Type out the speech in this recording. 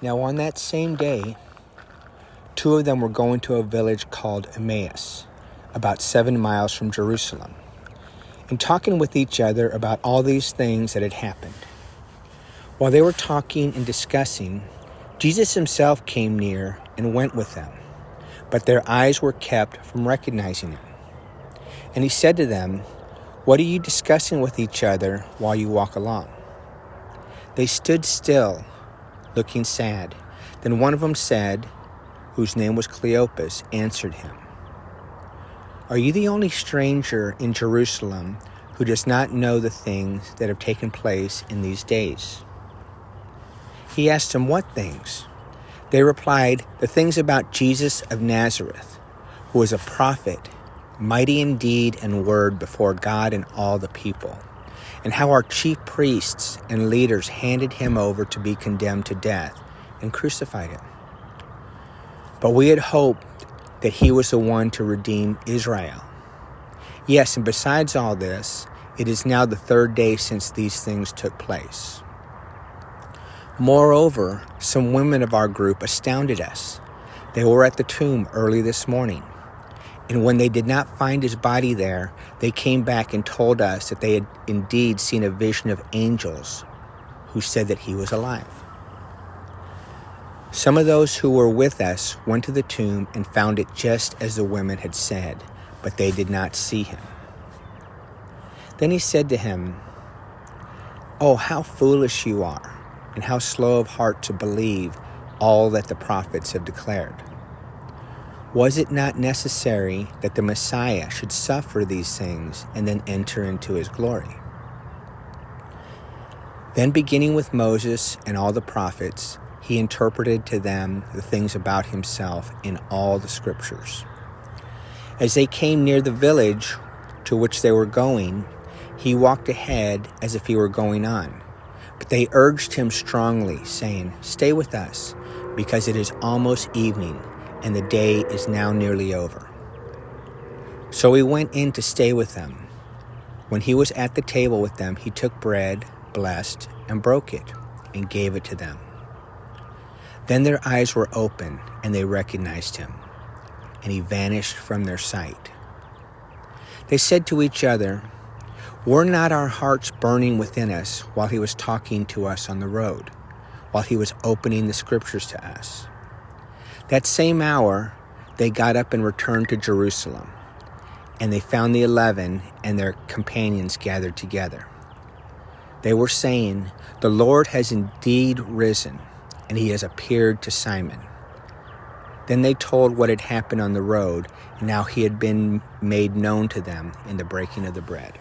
Now on that same day, two of them were going to a village called Emmaus, about 7 miles from Jerusalem, and talking with each other about all these things that had happened. While they were talking and discussing, Jesus himself came near and went with them, but their eyes were kept from recognizing him. And he said to them, "What are you discussing with each other while you walk along?" They stood still, looking sad. Then one of them said, whose name was Cleopas, answered him, "Are you the only stranger in Jerusalem who does not know the things that have taken place in these days?" He asked them, "What things?" They replied, "The things about Jesus of Nazareth, who was a prophet, mighty in deed and word before God and all the people, and how our chief priests and leaders handed him over to be condemned to death and crucified him. But we had hoped that he was the one to redeem Israel. Yes, and besides all this, it is now the third day since these things took place. Moreover, some women of our group astounded us. They were at the tomb early this morning, and when they did not find his body there, they came back and told us that they had indeed seen a vision of angels who said that he was alive." Some of those who were with us went to the tomb and found it just as the women had said, but they did not see him. Then he said to him, "Oh, how foolish you are, and how slow of heart to believe all that the prophets have declared. Was it not necessary that the Messiah should suffer these things and then enter into his glory?" Then, beginning with Moses and all the prophets, he interpreted to them the things about himself in all the scriptures. As they came near the village to which they were going, he walked ahead as if he were going on. But they urged him strongly, saying, "Stay with us, because it is almost evening, and the day is now nearly over." So he went in to stay with them. When he was at the table with them, he took bread, blessed, and broke it, and gave it to them. Then their eyes were opened, and they recognized him, and he vanished from their sight. They said to each other, "Were not our hearts burning within us while he was talking to us on the road, while he was opening the scriptures to us?" That same hour, they got up and returned to Jerusalem, and they found the 11 and their companions gathered together. They were saying, "The Lord has indeed risen, and he has appeared to Simon." Then they told what had happened on the road, and how he had been made known to them in the breaking of the bread.